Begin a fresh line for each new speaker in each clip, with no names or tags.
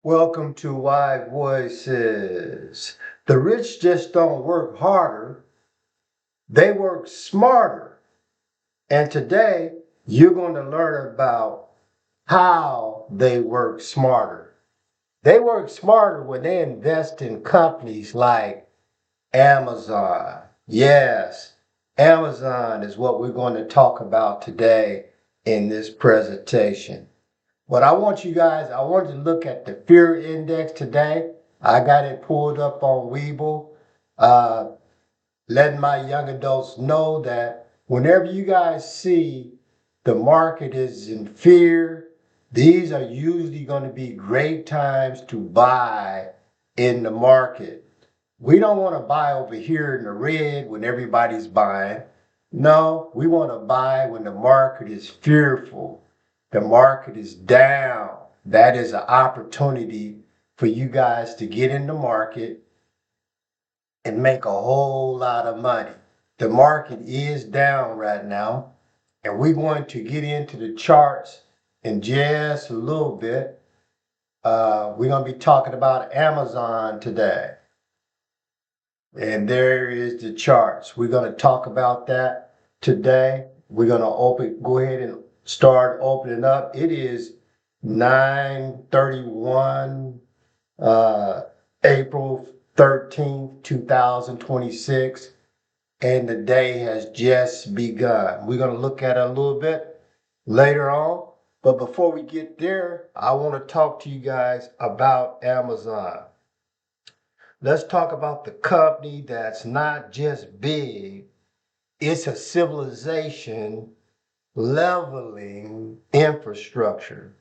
Welcome to Why Voices. The rich just don't work harder, they work smarter. And today, you're going to learn about how they work smarter. They work smarter when they invest in companies like Amazon. Yes, Amazon is what we're going to talk about today in this presentation. But I want to look at the fear index today. I got it pulled up on Weeble, uh, letting my young adults know that whenever you guys see the market is in fear, these are usually going to be great times to buy in the market. We don't want to buy over here in the red when everybody's buying. No, we want to buy when the market is fearful. The market is down. That is an opportunity for you guys to get in the market and make a whole lot of money. The market is down right now, and we're going to get into the charts in just a little bit. We're going to be talking about Amazon today. And there is the charts. We're going to talk about that today. We're going to go ahead and start opening up. It is 9/31, uh, April 13th, 2026, and the day has just begun. We're going to look at it a little bit later on. But before we get there, I want to talk to you guys about Amazon. Let's talk about the company that's not just big, it's a civilization leveling infrastructure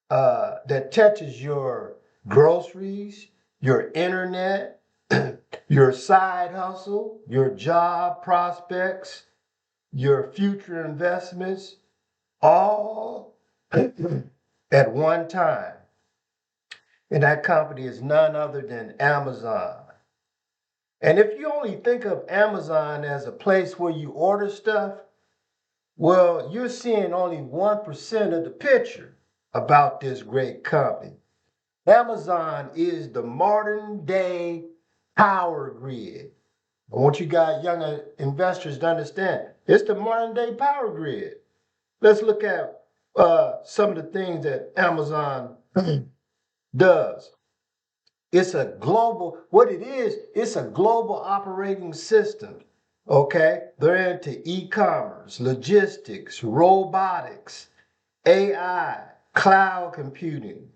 that touches your groceries, your internet, your side hustle, your job prospects, your future investments, all at one time. And that company is none other than Amazon. And if you only think of Amazon as a place where you order stuff, well, you're seeing only 1% of the picture about this great company. Amazon is the modern day power grid. I want you guys, younger investors, to understand it's the modern day power grid. Let's look at some of the things that Amazon does. What it is, it's a global operating system. Okay? They're into e-commerce, logistics, robotics, AI, cloud computing,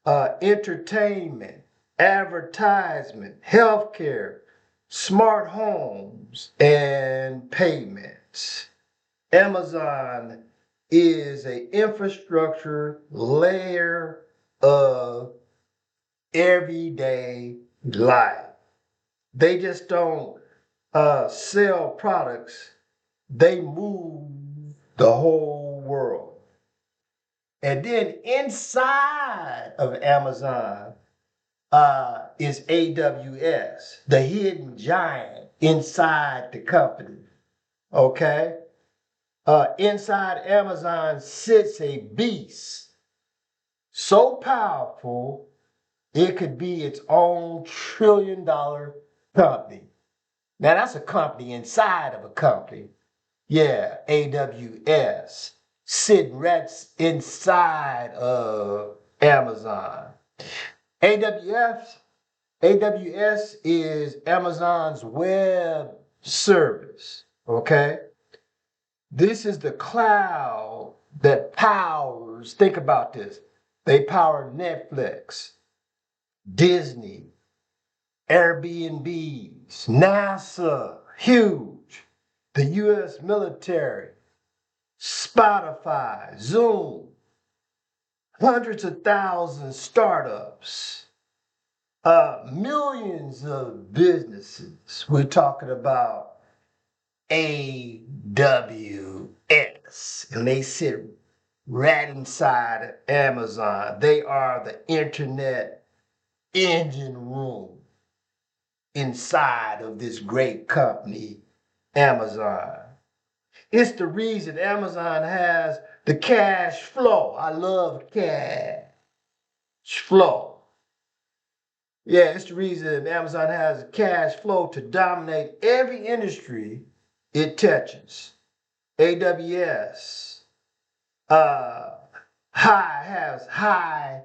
entertainment, advertisement, healthcare, smart homes, and payments. Amazon is a infrastructure layer of everyday life. They just don't sell products, they move the whole world. And then inside of Amazon is AWS, the hidden giant inside the company. Okay? Inside Amazon sits a beast so powerful it could be its own $1 trillion company. Now that's a company inside of a company. Yeah, AWS sitting right inside of Amazon. AWS, AWS is Amazon's web service. Okay. This is the cloud that powers, think about this. They power Netflix, Disney, Airbnbs, NASA, huge, the US military, Spotify, Zoom, hundreds of thousands startups, millions of businesses. We're talking about AWS, and they sit right inside Amazon. They are the internet engine room inside of this great company, Amazon. It's the reason Amazon has the cash flow. I love cash. flow. Yeah, it's the reason Amazon has cash flow to dominate every industry it touches. AWS uh, has high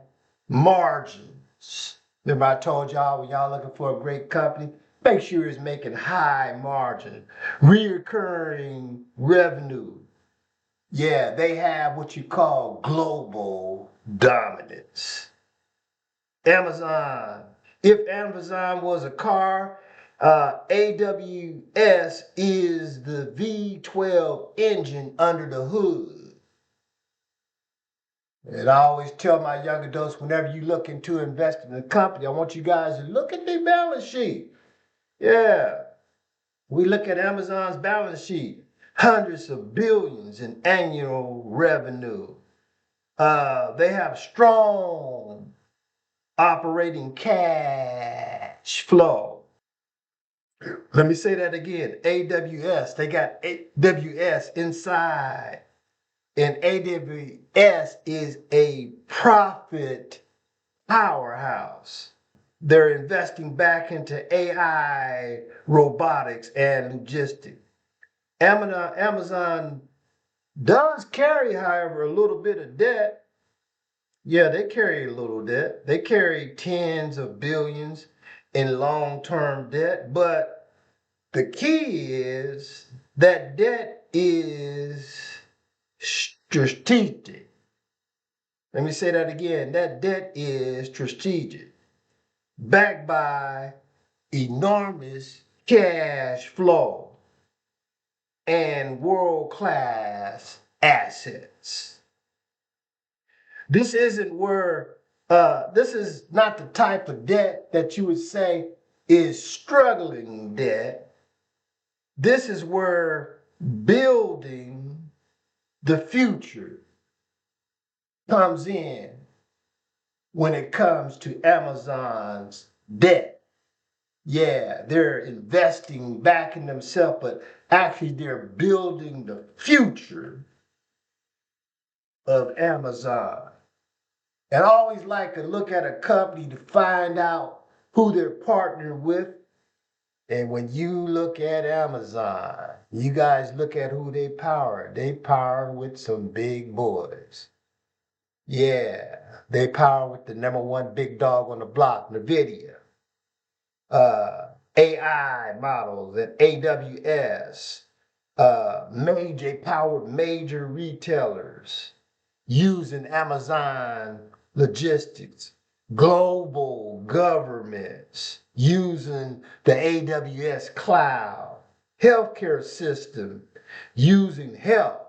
margins. Remember I told y'all when y'all looking for a great company, make sure it's making high margin, reoccurring revenue. Yeah, they have what you call global dominance. Amazon. If Amazon was a car, AWS is the V12 engine under the hood. And I always tell my young adults, whenever you looking to invest in a company, I want you guys to look at their balance sheet. Yeah, we look at Amazon's balance sheet, hundreds of billions in annual revenue. They have strong operating cash flow. Let me say that again. AWS, they got AWS inside. And AWS is a profit powerhouse. They're investing back into AI, robotics, and logistics. Amazon does carry, however, a little bit of debt. Yeah, they carry a little debt. They carry tens of billions in long-term debt. But the key is that debt is strategic. Let me say that again. That debt is strategic, backed by enormous cash flow and world-class assets. This isn't where, this is not the type of debt that you would say is struggling debt. This is where building the future comes in when it comes to Amazon's debt. Yeah, they're investing back in themselves, but actually they're building the future of Amazon. And I always like to look at a company to find out who they're partnered with. And when you look at Amazon, you guys look at who they power. They power with some big boys. Yeah, they power with the number one big dog on the block, NVIDIA. AI models at AWS. Major powered major retailers using Amazon logistics, global governments using the AWS cloud, healthcare system using health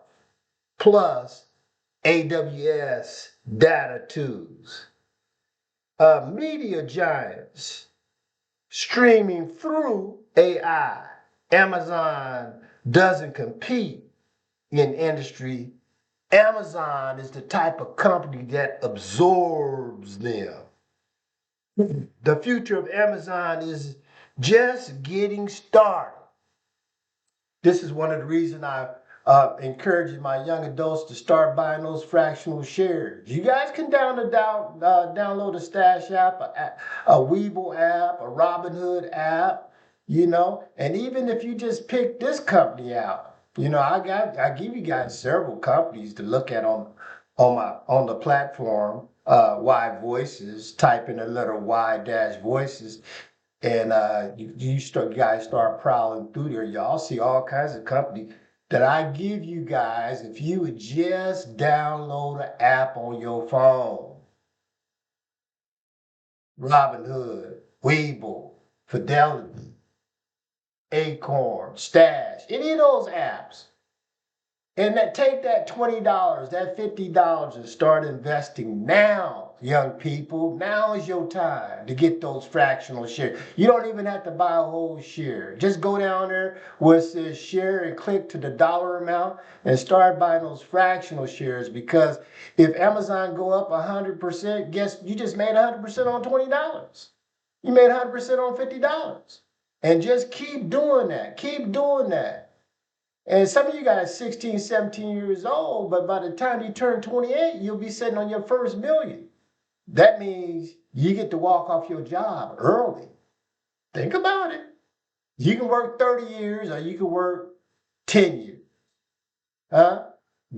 plus AWS data tools, media giants streaming through AI. Amazon doesn't compete in industry. Amazon is the type of company that absorbs them. The future of Amazon is just getting started. This is one of the reasons I encourage my young adults to start buying those fractional shares. You guys can download a Stash app, a Webull app, a Robinhood app, and even if you just pick this company out, I give you guys several companies to look at on the platform. Y Voices, type in a letter Y dash voices, and guys start prowling through there. Y'all see all kinds of companies that I give you guys if you would just download an app on your phone. Robinhood, Webull, Fidelity, Acorn, Stash, any of those apps. And take that $20, that $50 and start investing now, young people. Now is your time to get those fractional shares. You don't even have to buy a whole share. Just go down there where it says share and click to the dollar amount and start buying those fractional shares, because if Amazon go up 100%, guess you just made 100% on $20. You made 100% on $50. And just keep doing that. Keep doing that. And some of you guys 16, 17 years old, but by the time you turn 28, you'll be sitting on your first million. That means you get to walk off your job early. Think about it. You can work 30 years or you can work 10 years. Huh?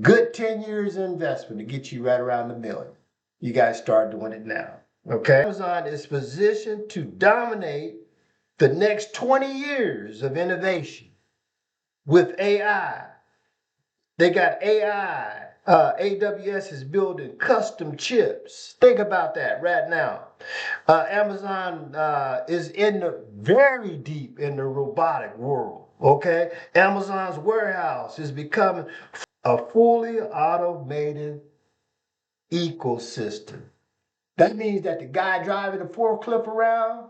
Good 10 years investment to get you right around the million. You guys start doing it now. Okay? Amazon is positioned to dominate the next 20 years of innovation with AI. They got AI. AWS is building custom chips. Think about that right now. Amazon is in the very deep in the robotic world. Okay, Amazon's warehouse is becoming a fully automated ecosystem. That means that the guy driving the forklift around,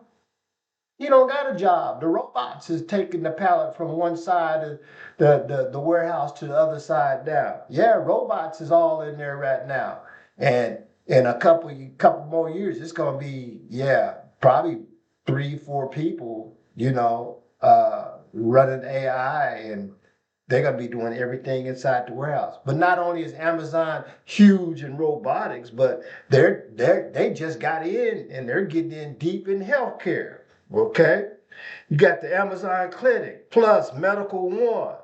he don't got a job. The robots is taking the pallet from one side of the warehouse to the other side down. Yeah, robots is all in there right now. And in a couple more years, it's gonna be, yeah, probably 3, 4 people, running AI, and they're gonna be doing everything inside the warehouse. But not only is Amazon huge in robotics, but they just got in and they're getting in deep in healthcare. Okay? You got the Amazon Clinic plus Medical One,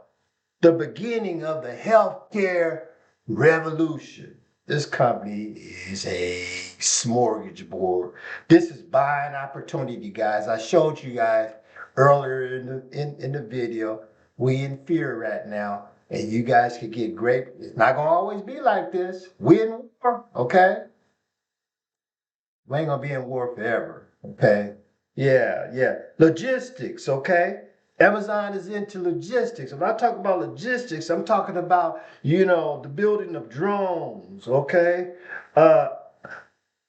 the beginning of the healthcare revolution. This company is a smorgasbord. This is buying opportunity, guys. I showed you guys earlier in the video. We in fear right now, and you guys could get great. It's not gonna always be like this. We in war, okay? We ain't gonna be in war forever, okay? Yeah, yeah. Logistics, okay? Amazon is into logistics. When I talk about logistics, I'm talking about, the building of drones, okay? Uh,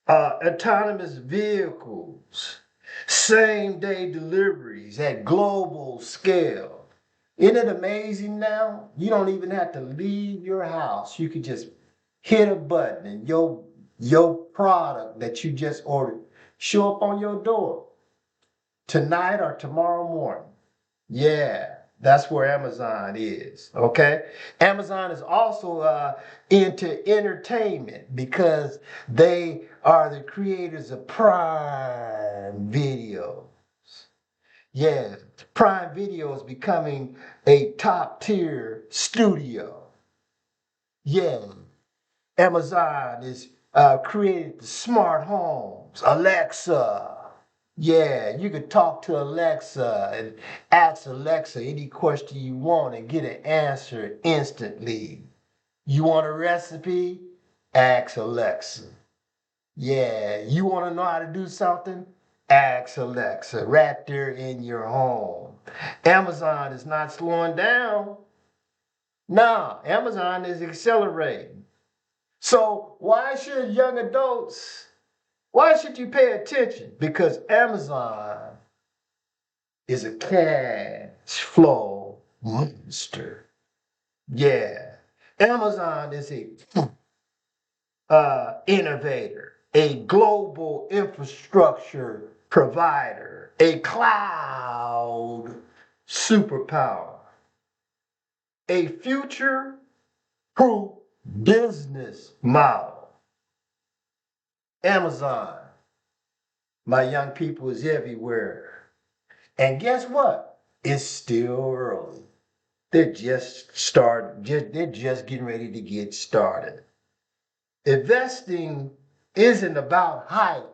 Autonomous vehicles, same day deliveries at global scale. Isn't it amazing now? You don't even have to leave your house. You can just hit a button and your product that you just ordered show up on your door tonight or tomorrow morning. Yeah, that's where Amazon is. Okay. Amazon is also into entertainment because they are the creators of Prime Video. Yeah, Prime Video is becoming a top tier studio. Yeah, Amazon is created the smart homes, Alexa. Yeah, you could talk to Alexa and ask Alexa any question you want and get an answer instantly. You want a recipe? Ask Alexa. Yeah, you want to know how to do something? Ask Alexa right there in your home. Amazon is not slowing down. No, Amazon is accelerating. So why should you pay attention? Because Amazon is a cash flow monster. Yeah. Amazon is a innovator, a global infrastructure provider, a cloud superpower, a future proof business model. Amazon, my young people, is everywhere. And guess what? It's still early. They're just getting ready to get started. Investing isn't about hype.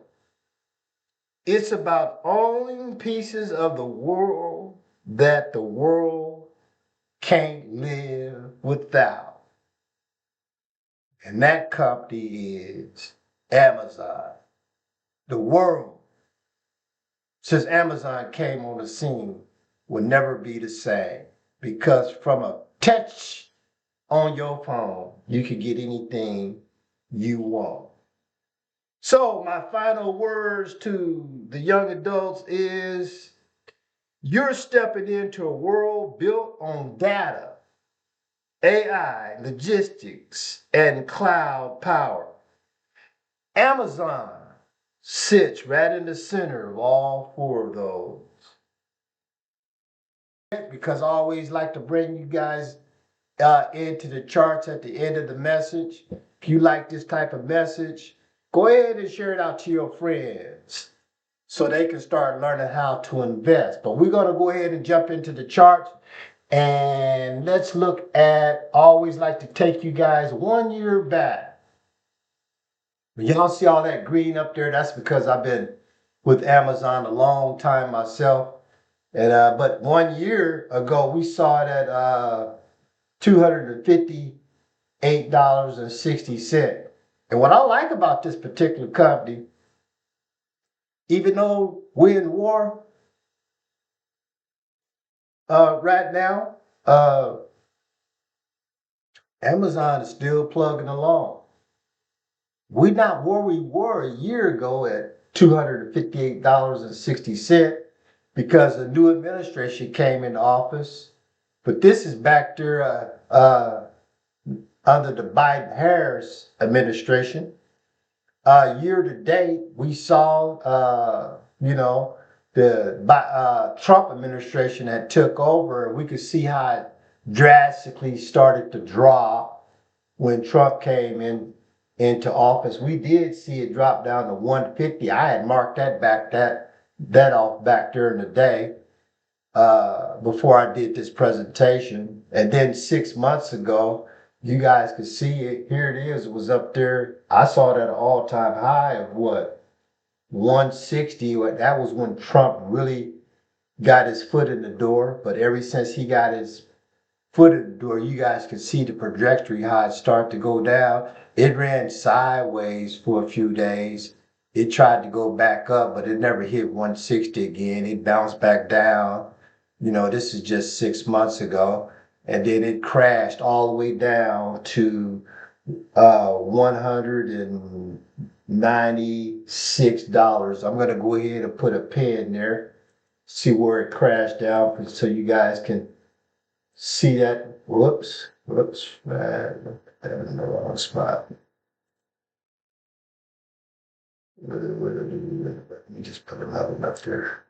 It's about owning pieces of the world that the world can't live without. And that company is Amazon. The world, since Amazon came on the scene, will never be the same. Because from a touch on your phone, you can get anything you want. So, my final words to the young adults is you're stepping into a world built on data, AI, logistics, and cloud power. Amazon sits right in the center of all 4 of those. Because I always like to bring you guys into the charts at the end of the message. If you like this type of message, Go ahead and share it out to your friends so they can start learning how to invest. But we're going to go ahead and jump into the charts. And let's look at, I always like to take you guys 1 year back. Y'all see all that green up there? That's because I've been with Amazon a long time myself. And but 1 year ago, we saw it at $258.60. And what I like about this particular company, even though we're in war right now, Amazon is still plugging along. We're not where we were a year ago at $258.60 because a new administration came into office. But this is back there under the Biden-Harris administration. Year to date, we saw, the Trump administration that took over. We could see how it drastically started to drop when Trump came into office. We did see it drop down to 150. I had marked that off back during the day before I did this presentation. And then 6 months ago, you guys could see it. Here it is. It was up there. I saw it at an all-time high of what? 160. That was when Trump really got his foot in the door. But ever since he got his foot in the door, you guys could see the trajectory, how it started to go down. It ran sideways for a few days. It tried to go back up, but it never hit 160 again. It bounced back down. This is just 6 months ago. And then it crashed all the way down to $196. I'm going to go ahead and put a pin there, see where it crashed down so you guys can see that. Whoops, I'm in the wrong spot. Let me just put another one up there.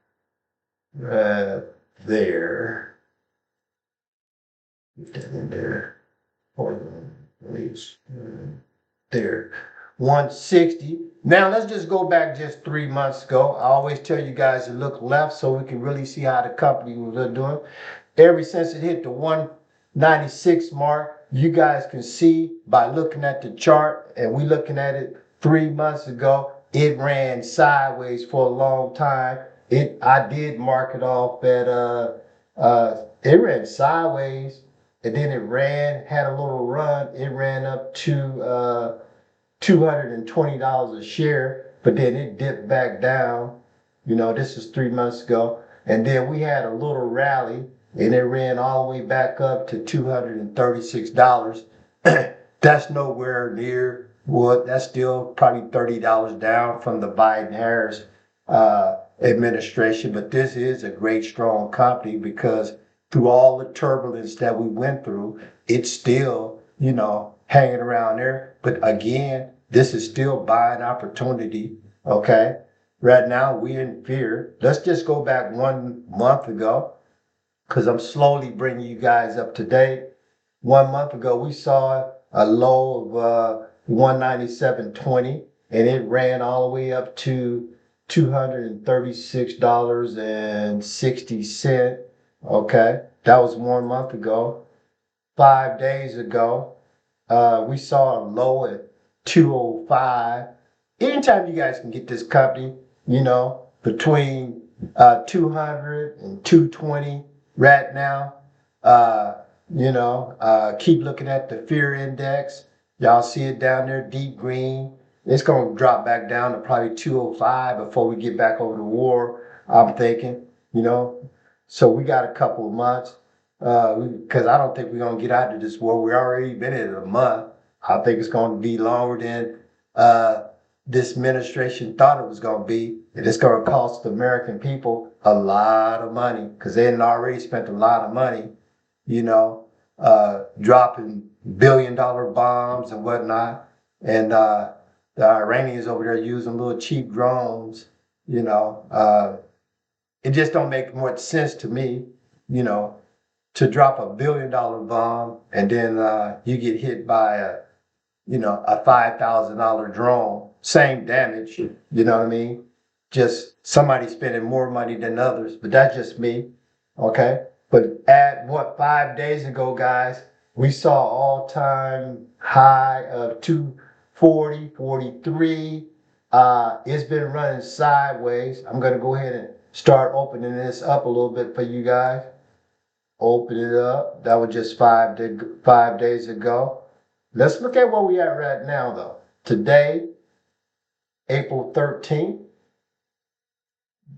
There. Get that in there. Please. There. 160. Now let's just go back just 3 months ago. I always tell you guys to look left so we can really see how the company was doing. Ever since it hit the 196 mark, you guys can see by looking at the chart, and we looking at it 3 months ago, it ran sideways for a long time. I did mark it off at it ran sideways, and then it had a little run. It ran up to $220 a share, but then it dipped back down. This is 3 months ago. And then we had a little rally, and it ran all the way back up to $236. That's nowhere near what, that's still probably $30 down from the Biden-Harris administration. But this is a great, strong company because through all the turbulence that we went through, it's still, hanging around there. But again, this is still buying opportunity, okay? Right now, we're in fear. Let's just go back 1 month ago because I'm slowly bringing you guys up to date. 1 month ago, we saw a low of 197.20, and it ran all the way up to $236.60. Okay, that was 1 month ago. 5 days ago, we saw a low at 205. Anytime you guys can get this company, between 200 and 220 right now, keep looking at the fear index. Y'all see it down there, deep green. It's going to drop back down to probably 205 before we get back over the war, I'm thinking, So we got a couple of months because I don't think we're going to get out of this war. We already been in it a month. I think it's going to be longer than this administration thought it was going to be. And it's going to cost the American people a lot of money because they had already spent a lot of money, dropping billion-dollar bombs and whatnot. And the Iranians over there using little cheap drones, it just don't make much sense to me, to drop a billion-dollar bomb and then you get hit by a $5,000 drone. same damage. You know what I mean? Just somebody spending more money than others, but that's just me. Okay. But at what 5 days ago, guys, we saw all-time high of 240.43. It's been running sideways. I'm gonna go ahead and start opening this up a little bit for you guys. Open it up. That was just 5 days ago. Let's look at where we at right now, though. Today, April 13th.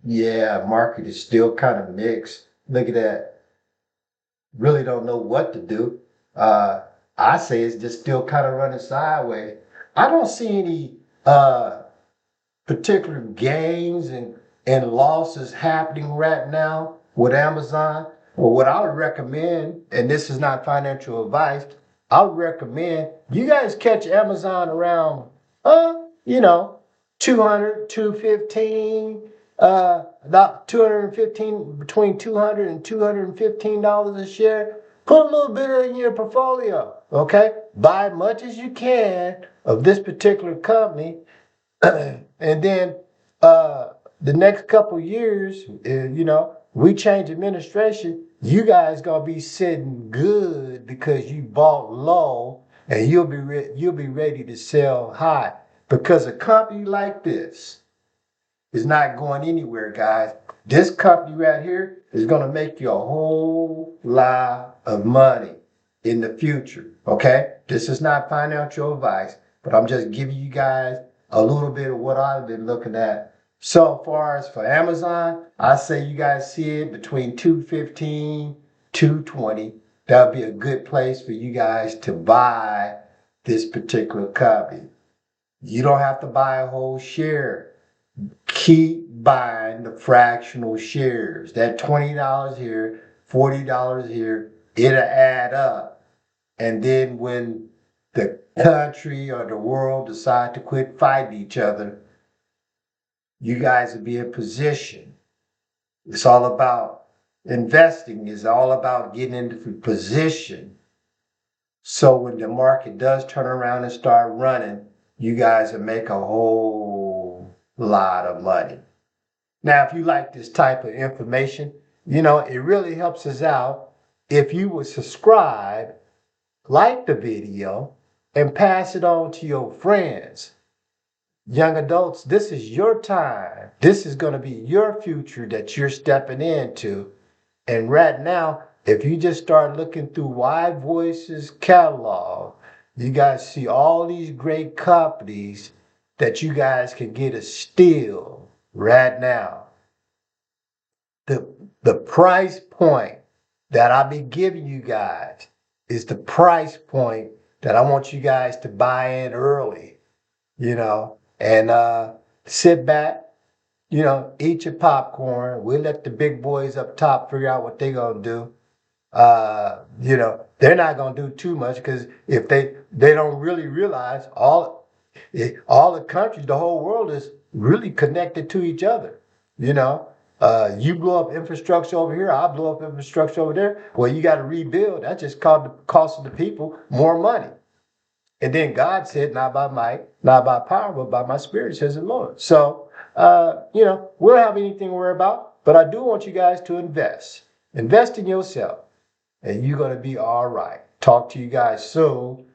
Yeah, market is still kind of mixed. Look at that. Really don't know what to do. I say it's just still kind of running sideways. I don't see any particular gains and losses happening right now with Amazon. Well, what I would recommend, and this is not financial advice, I would recommend you guys catch Amazon around, you know, 200, 215, about 215, between 200 and $215 a share. Put a little bit in your portfolio, okay? Buy as much as you can of this particular company. And then the next couple years, we change administration. You guys gonna be sitting good because you bought low, and you'll be ready to sell high. Because a company like this is not going anywhere, guys. This company right here is gonna make you a whole lot of money in the future. Okay, this is not financial advice, but I'm just giving you guys a little bit of what I've been looking at. So far as for Amazon, I say you guys see it between 215, 220. That would be a good place for you guys to buy this particular company. You don't have to buy a whole share. Keep buying the fractional shares. That $20 here, $40 here, it'll add up. And then when the country or the world decide to quit fighting each other, you guys will be in position. It's all about investing. It's all about getting into position. So when the market does turn around and start running, you guys will make a whole lot of money. Now, if you like this type of information, it really helps us out if you would subscribe, like the video, and pass it on to your friends. Young adults, this is your time. This is going to be your future that you're stepping into. And right now, if you just start looking through Wide Voices catalog, you guys see all these great companies that you guys can get a steal right now. The price point that I'll be giving you guys is the price point that I want you guys to buy in early, and sit back, eat your popcorn. We'll let the big boys up top figure out what they're going to do. They're not going to do too much because if they don't really realize all the countries, the whole world is really connected to each other, You blow up infrastructure over here, I blow up infrastructure over there. Well, you got to rebuild. That just cost the people more money. And then God said, not by might, not by power, but by my spirit, says the Lord. So, we don't have anything to worry about, but I do want you guys to invest. Invest in yourself, and you're going to be all right. Talk to you guys soon.